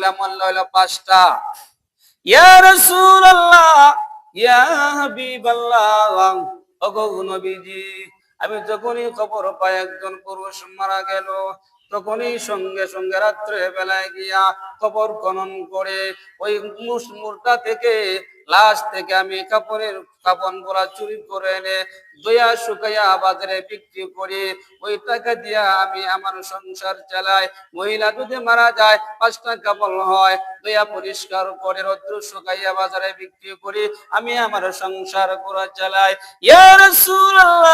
মহিলা মূল্য হলো 5টা। ইয়া রাসূলুল্লাহ, ইয়া হাবিবাল্লাহ, ওগো নবীজি, আমি যখনই খবর পাই একজন পুরুষ মারা গেল, তখনই সঙ্গে সঙ্গে রাত্রে বেলায় গিয়া খবর খনন করে ওই মুর্দা থেকে, লাশ থেকে আমি কাপন গুলা চুরি করে এনে দয়া শুকাইয়া বাজারে বিক্রি করি। ওই টাকা দিয়া আমি আমার সংসার চালাই। মহিলা যদি মারা যায় 5টা কাপড় হয়, দয়া পরিষ্কার করে রৌদ্র শুকাইয়া বাজারে বিক্রি করি, আমি আমার সংসার করে চালাই। ইয়া রাসূলুল্লাহ,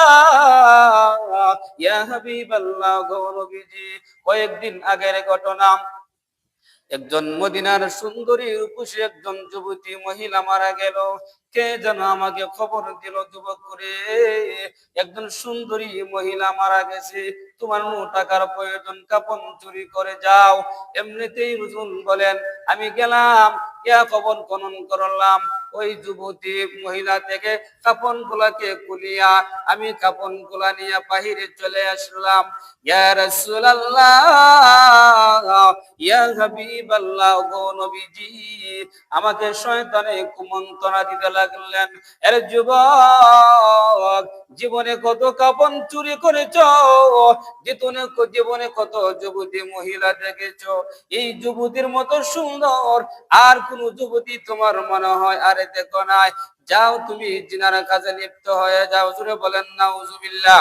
ইয়া হাবিবাল্লাহ, গো নবীজি, কয়েকদিন আগের ঘটনা। একজন মদিনার সুন্দরী রূপসী একজন যুবতী মহিলা মারা গেল। কে যেন আমাকে খবর দিল, যুবক করে একজন সুন্দরী মহিলা মারা গেছে, তোমার টাকার প্রয়োজন, কাপন চুরি করে যাও। এমনিতেই হুজুর বলেন, আমি গেলাম, ইয়া খবর খনন করলাম, ওই যুবতী মহিলা থেকে কাপন গুলাকে খুলিয়া আমি কাপন গুলা নিয়ে বাহিরে চলে আসলাম। ইয়া রাসূলুল্লাহ, ইয়া হাবিবাল্লাহ, গো নবীজি, আমাকে শয়তানে কুমন্ত্রণা দিতে লাগলেন, এর যুবক, জীবনে কত কাপন চুরি করেছো, জীবনে কত যুবতী মহিলা দেখেছো, এই যুবতীর মতো সুন্দর আর কোন যুবতী তোমার মনে হয় আরে দেখো নাই? যাও তুমি জিনার কাজে লিপ্ত হয়ে যাও। জুড়ে বলেন নাউজুবিল্লাহ।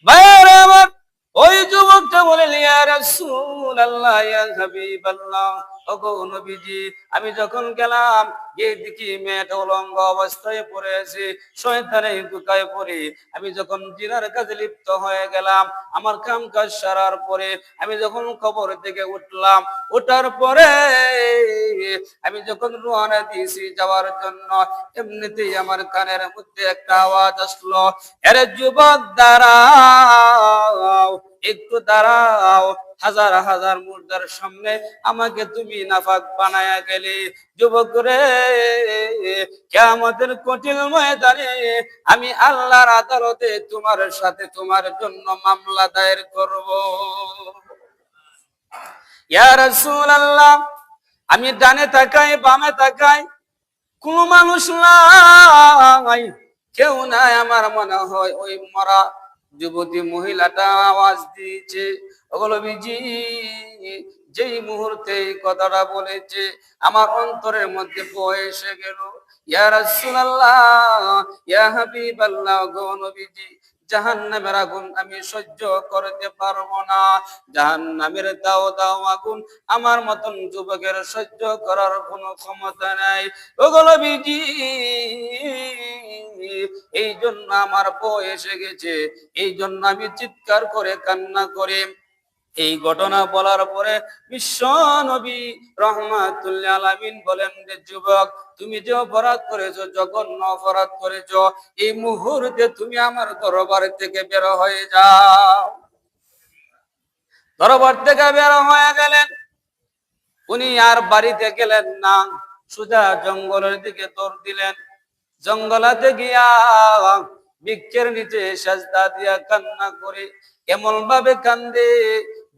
ভাইরা আমার, ওই যুবকটা বলেন, ইয়া রাসূলুল্লাহ, ইয়া হাবিবাল্লাহ, ওগো নবীজি, আমি যখন গেলাম গিয়ে দেখি মেয়েটা উলঙ্গ অবস্থায় পড়ে আছে, শয়তানে ধোঁকায় পড়ে আমি যখন জিনার কাজে লিপ্ত হয়ে গেলাম। আমার কাম কাজ সারার পরে আমি যখন কবর থেকে উঠলাম, ওঠার পরে আমি যখন রওনা দিয়েছি যাওয়ার জন্য, এমনিতেই আমার কানের মধ্যে একটা আওয়াজ আসলো, আরে যুবক দাঁড়াও, একটু দাঁড়াও, হাজার হাজার মুর্দার সামনে আমাকে তুমি নাফাক বানায়া গেলে। যুবক রে, কিয়ামতের কঠিন ময়দানে আমি আল্লাহর আদালতে তোমার সাথে তোমার জন্য মামলা দায়ের করব। ইয়া রাসূলুল্লাহ, আমি ডানে তাকাই বামে তাকাই, কোন মানুষ নাই, কেউ নাই। আমার মনে হয় ওই মরা যুবতী মহিলাটা আওয়াজ দিয়েছে। ওগুলো বিজি, যেই মুহূর্তে কথাটা বলেছে আমার অন্তরের মধ্যে বয়ে এসে গেল, ইয়া রাসূলুল্লাহ, ইয়া হাবিবাল্লাহ, গো নবীজি, জাহান্নামের আগুন আমি সহ্য করতে পারবো না। জাহান্নামের দাও দাও আগুন আমার মতন যুবকের সহ্য করার কোনো ক্ষমতা নাই। ওগুলো বিজি, এই জন্য আমার বউ এসে গেছে, এই জন্য আমি চিৎকার করে কান্না করে। এই ঘটনা বলার পরে বিশ্ব নবী রাহমাতুল আলামিন বলেন, যে যুবক, তুমি যে অপরাধ করেছো, জঘন্য অপরাধ করেছো, এই মুহূর্তে তুমি আমার দরবার থেকে বের হয়ে যাও। দরবার থেকে বের হয়ে গেলেন। উনি আর বাড়িতে গেলেন না, সোজা জঙ্গলের দিকে দৌড় দিলেন। জঙ্গলাতে গিয়া বৃক্ষের নিচে সাজদা দিয়া কান্না করে এমন ভাবে কান্দে,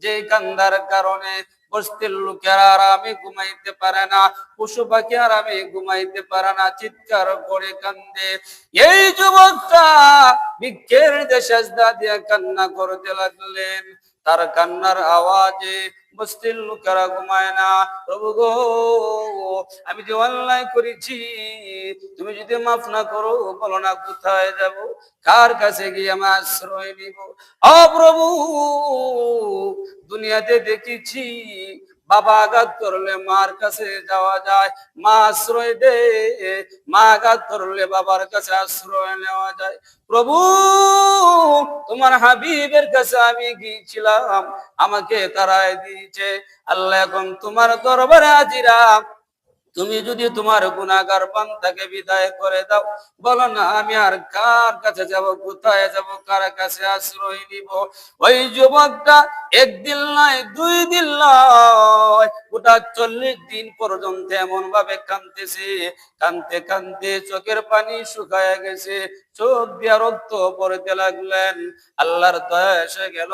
যে কান্দার কারণে বস্তির লোকেরা আরামে ঘুমাইতে পারে না, পশু পাখি আরামে ঘুমাইতে পারে না, চিৎকার করে কান্দে। এই যুবকটা বৃক্ষের নিচে সাজদা দিয়া কান্না করতে লাগলেন। তার কান্নার আওয়াজে বস্তির লোকেরা ঘুমায় না। প্রভু গো, আমি যে অন্যায় করেছি, তুমি যদি মাফ না করো, বলো না কোথায় যাব, কার কাছে গিয়ে আমি আশ্রয় নিব। ও প্রভু, দুনিয়াতে দেখেছি বাবা আঘাত করলে মার কাছে যাওয়া যায়, মা আশ্রয় দে, মা আঘাত করলে বাবার কাছে আশ্রয় নেওয়া যায়। প্রভু, তোমার হাবিবের কাছে আমি গিয়েছিলাম, আমাকে তারাই দিয়েছে। আল্লাহ, এখন তোমার দরবারে হাজিরা, তুমি যদি তোমার গুনাহগার বান্দাকে বিদায় করে দাও, বলো না আমি আর কার কাছে যাব, কোথায় যাব, কার কাছে আশ্রয় নিব। ওই যুবকটা একদিন নয়, 2 দিন নয়, গোটা 40 দিন পর্যন্ত এমন ভাবে কাঁদতেছে, কাঁদতে কাঁদতে চোখের পানি শুকায় গেছে, চোখ দিয়ে রক্ত পড়তে লাগলেন। আল্লাহর দয়া এসে গেল,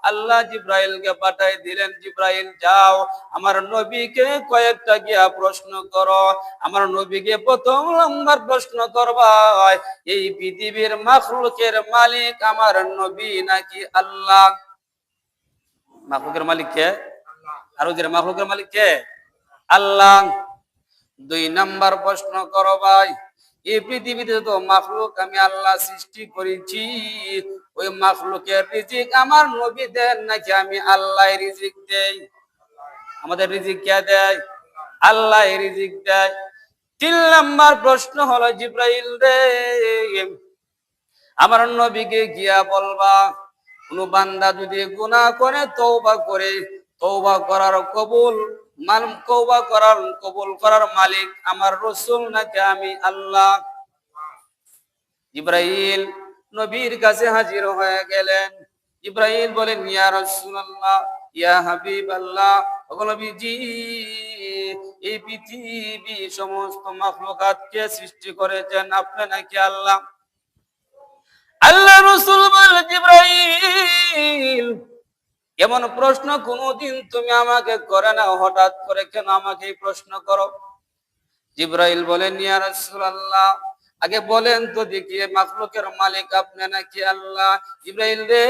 আল্লাহ জিব্রাইলকে পাঠাই দিলেন, জিব্রাইল যাও আমার নবীকে কয়েকটা গিয়া প্রশ্ন করো। আমার নবীকে প্রথম নম্বর প্রশ্ন করবা, এই পৃথিবীর মাখলুকের মালিক আমার নবী নাকি আল্লাহ? মাখলুকের মালিক কে? আরো যে মাখলুকের মালিক কে? আল্লাহ। 2 নাম্বার প্রশ্ন করো ভাই, এই পৃথিবীতে তো মাখলুক আমি আল্লাহ সৃষ্টি করেছি, ওই মাখলুকের রিজিক আমার নবী দেন নাকি আমি আল্লাহ রিজিক দেই? আমাদের রিজিক কে দেয়? আল্লাহ রিজিক দেয়। 3 নাম্বার প্রশ্ন হলো, জিব্রাইল রে আমার নবীকে গিয়া বলবা, কোন বান্দা যদি গুনাহ করে তওবা করে, তওবা করার কবুল কবুল করার মালিক আমার রাসূল নাকি আমি আল্লাহ? জিব্রাইল নবীর কাছে হাজির হয়ে গেলেন। জিব্রাইল বলেন, ইয়া রাসূলুল্লাহ, ইয়া হাবিবাল্লাহ, ওগো নবীজি, এই পৃথিবী সমস্ত মাখলুকাতকে সৃষ্টি করেছেন আপনি নাকি আল্লাহ? আল্লাহ রাসূল বলেন, জিব্রাইল এমন প্রশ্ন কোনদিন তুমি আমাকে করে না, হঠাৎ করে কেন আমাকে এই প্রশ্ন করো? জিব্রাইল বলেন, ইয়া রাসূলুল্লাহ, আগে বলেন তো দেখি মাখলুকের মালিক আপনি নাকি আল্লাহ? জিব্রাইল রে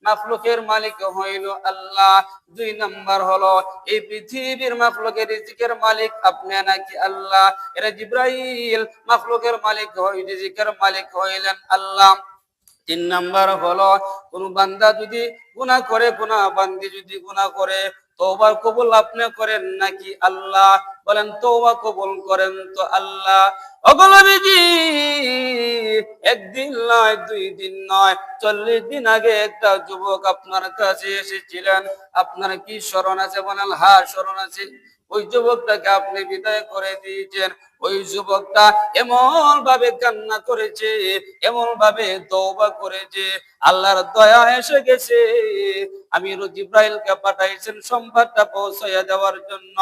মাখলুকের মালিক হইল আল্লাহ। 2 নাম্বার হলো, এই পৃথিবীর মাখলুকের রিজিকের মালিক আপনি নাকি আল্লাহ? এরা জিব্রাইল মাখলুকের মালিক হই, রিজিকের মালিক হইলেন আল্লাহ। 3 নাম্বার হলো, কোন বান্দা যদি গুনাহ করে, বান্দি যদি গুনাহ করে, তওবা কবুল আপনি করেন নাকি আল্লাহ? বলেন তওবা কবুল করেন তো আল্লাহ। ওগো নবীজি, একদিন নয়, 2 দিন নয়, 40 দিন আগে একটা যুবক আপনার কাছে এসেছিলেন, আপনার কি স্মরণ আছে? বলেন হ্যাঁ স্মরণ আছে। ওই যুবকটাকে আপনি বিদায় করে দিয়েছেন। ওই যুবকটা এমন ভাবে কান্না করেছে, এমন ভাবে তওবা করেছে, আল্লাহর দয়া এসে গেছে। আমি জিব্রাইলকে পাঠাইছেন সংবাদটা পৌঁছাইয়া দেওয়ার জন্য।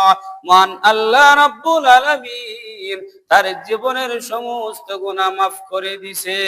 মহান আল্লাহ রাব্বুল আলামিন তার জীবনের সমস্ত গুনাহ মাফ করে দিছে।